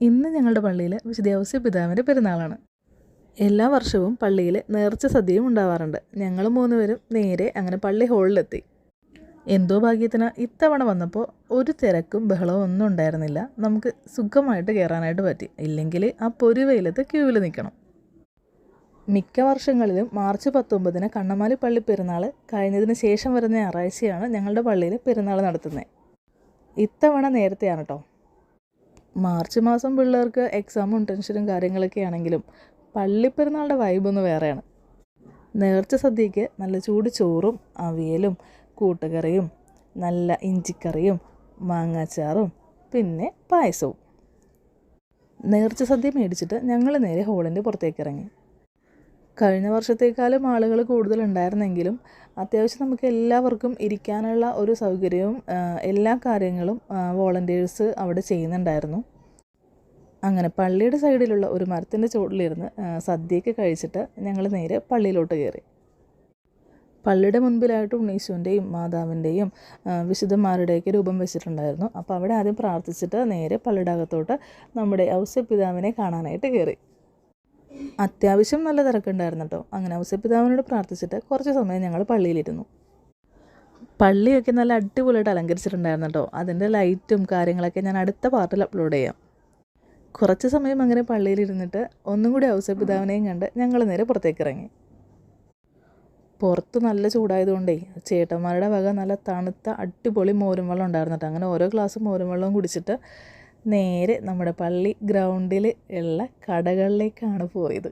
ഇന്ന് ഞങ്ങളുടെ പള്ളിയിൽ വിശുദ്ധ ഔസേപ്പ് പിതാവിൻ്റെ പെരുന്നാളാണ്. എല്ലാ വർഷവും പള്ളിയിൽ നേർച്ച സദ്യയും ഉണ്ടാവാറുണ്ട്. ഞങ്ങൾ 3 പേരും നേരെ അങ്ങനെ പള്ളി ഹോളിലെത്തി. എന്തോ ഭാഗ്യത്തിന് ഇത്തവണ വന്നപ്പോൾ ഒരു തിരക്കും ബഹളവും ഒന്നും ഉണ്ടായിരുന്നില്ല. നമുക്ക് സുഖമായിട്ട് കയറാനായിട്ട് പറ്റി. ഇല്ലെങ്കിൽ ആ പൊരുവെയിലത്ത് ക്യൂവിൽ നിൽക്കണം. മിക്ക വർഷങ്ങളിലും മാർച്ച് 19 കണ്ണമാലി പള്ളി പെരുന്നാൾ കഴിഞ്ഞതിന് ശേഷം വരുന്ന ഞായറാഴ്ചയാണ് ഞങ്ങളുടെ പള്ളിയിൽ പെരുന്നാൾ നടത്തുന്നത്. ഇത്തവണ നേരത്തെയാണ് കേട്ടോ. മാർച്ച് മാസം പിള്ളേർക്ക് എക്സാമും ടെൻഷനും കാര്യങ്ങളൊക്കെ ആണെങ്കിലും പള്ളിപ്പെരുന്നാളുടെ വൈബൊന്ന് വേറെയാണ്. നേർച്ച സദ്യയ്ക്ക് നല്ല ചൂട് ചോറും അവിയലും കൂട്ടുകറിയും നല്ല ഇഞ്ചിക്കറിയും മാങ്ങാച്ചാറും പിന്നെ പായസവും. നേർച്ച സദ്യ മേടിച്ചിട്ട് ഞങ്ങൾ നേരെ ഹോളിൻ്റെ പുറത്തേക്ക് ഇറങ്ങി. കഴിഞ്ഞ വർഷത്തേക്കാളും ആളുകൾ കൂടുതലുണ്ടായിരുന്നെങ്കിലും അത്യാവശ്യം നമുക്ക് എല്ലാവർക്കും ഇരിക്കാനുള്ള ഒരു സൗകര്യവും എല്ലാ കാര്യങ്ങളും വോളണ്ടിയേഴ്സ് അവിടെ ചെയ്യുന്നുണ്ടായിരുന്നു. അങ്ങനെ പള്ളിയുടെ സൈഡിലുള്ള ഒരു മരത്തിൻ്റെ ചുവട്ടിലിരുന്ന് സദ്യയൊക്കെ കഴിച്ചിട്ട് ഞങ്ങൾ നേരെ പള്ളിയിലോട്ട് കയറി. പള്ളിയുടെ മുൻപിലായിട്ട് ഉണ്ണീശോൻ്റെയും മാതാവിൻ്റെയും വിശുദ്ധന്മാരുടെയൊക്കെ രൂപം വെച്ചിട്ടുണ്ടായിരുന്നു. അപ്പോൾ അവിടെ ആദ്യം പ്രാർത്ഥിച്ചിട്ട് നേരെ പള്ളിയുടെ അകത്തോട്ട് നമ്മുടെ ഔസേപ്പ് പിതാവിനെ കാണാനായിട്ട് കയറി. അത്യാവശ്യം നല്ല തിരക്കുണ്ടായിരുന്നു കേട്ടോ. അങ്ങനെ ഔസേപ്പ് പിതാവിനോട് പ്രാർത്ഥിച്ചിട്ട് കുറച്ച് സമയം ഞങ്ങൾ പള്ളിയിലിരുന്നു. പള്ളിയൊക്കെ നല്ല അടിപൊളിയായിട്ട് അലങ്കരിച്ചിട്ടുണ്ടായിരുന്നു കേട്ടോ. അതിൻ്റെ ലൈറ്റും കാര്യങ്ങളൊക്കെ ഞാൻ അടുത്ത പാർട്ടിൽ അപ്ലോഡ് ചെയ്യാം. കുറച്ച് സമയം അങ്ങനെ പള്ളിയിലിരുന്നിട്ട് ഒന്നും കൂടി ഔസേപ്പ് പിതാവിനെയും കണ്ട് ഞങ്ങൾ നേരെ പുറത്തേക്ക് ഇറങ്ങി. പുറത്ത് നല്ല ചൂടായതുകൊണ്ടേ ചേട്ടന്മാരുടെ വക നല്ല തണുത്ത അടിപൊളി മോരും വെള്ളം ഉണ്ടായിരുന്നു കേട്ടോ. അങ്ങനെ ഓരോ ഗ്ലാസ് മോരും വെള്ളവും കുടിച്ചിട്ട് നേരെ നമ്മുടെ പള്ളി ഗ്രൗണ്ടിൽ ഉള്ള കടകളിലേക്കാണ് പോയത്.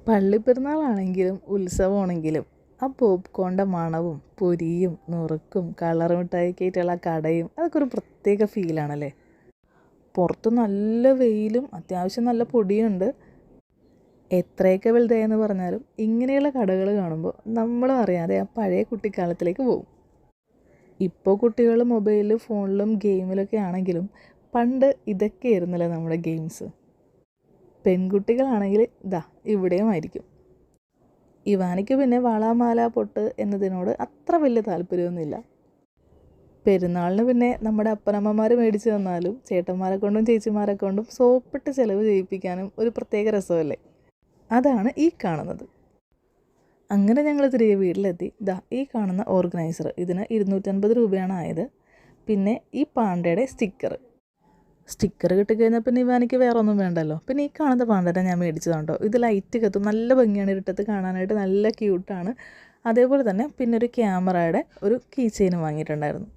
പള്ളിപ്പെരുന്നാളാണെങ്കിലും ഉത്സവമാണെങ്കിലും ആ പോപ്കോണിൻ്റെ മണവും പൊരിയും നുറുക്കും കളർ മിഠായിയൊക്കെ ആയിട്ടുള്ള കടയും അതൊക്കെ ഒരു പ്രത്യേക ഫീലാണല്ലേ. പുറത്ത് നല്ല വെയിലും അത്യാവശ്യം നല്ല പൊടിയുണ്ട്. എത്രയൊക്കെ വലുതായെന്ന് പറഞ്ഞാലും ഇങ്ങനെയുള്ള കടകൾ കാണുമ്പോൾ നമ്മളും അറിയാതെ ആ പഴയ കുട്ടിക്കാലത്തിലേക്ക് പോകും. ഇപ്പോൾ കുട്ടികൾ മൊബൈലിലും ഫോണിലും ഗെയിമിലൊക്കെ ആണെങ്കിലും പണ്ട് ഇതൊക്കെ ആയിരുന്നല്ലോ നമ്മുടെ ഗെയിംസ്. പെൺകുട്ടികളാണെങ്കിൽ ഇവിടെയും ആയിരിക്കും. ഇവാനിക്ക് പിന്നെ വളമാല പൊട്ട് എന്നതിനോട് അത്ര വലിയ താല്പര്യമൊന്നുമില്ല. പെരുന്നാളിന് പിന്നെ നമ്മുടെ അപ്പനമ്മമാർ മേടിച്ച് തന്നാലും ചേട്ടന്മാരെ കൊണ്ടും ചേച്ചിമാരെ കൊണ്ടും സോപ്പിട്ട് ചിലവ് ചെയ്യിപ്പിക്കാനും ഒരു പ്രത്യേക രസമല്ലേ. അതാണ് ഈ കാണുന്നത്. അങ്ങനെ ഞങ്ങൾ തിരികെ വീട്ടിലെത്തി. ഈ കാണുന്ന ഓർഗനൈസർ ഇതിന് 250 രൂപയാണ് ആയത്. പിന്നെ ഈ പാണ്ടയുടെ സ്റ്റിക്കർ കിട്ടിക്കഴിഞ്ഞാൽ പിന്നെ ഇവാനിക്ക് വേറെ ഒന്നും വേണ്ടല്ലോ. പിന്നെ ഈ കാണുന്ന പാണ്ടനെ ഞാൻ മേടിച്ചതാണ്ടോ. ഇത് ലൈറ്റ് കത്തും, നല്ല ഭംഗിയാണ് ഇരുട്ടത്ത് കാണാനായിട്ട്, നല്ല ക്യൂട്ടാണ്. അതേപോലെ തന്നെ പിന്നെ ഒരു ക്യാമറയുടെ ഒരു കീ ചെയിനും വാങ്ങിയിട്ടുണ്ടായിരുന്നു.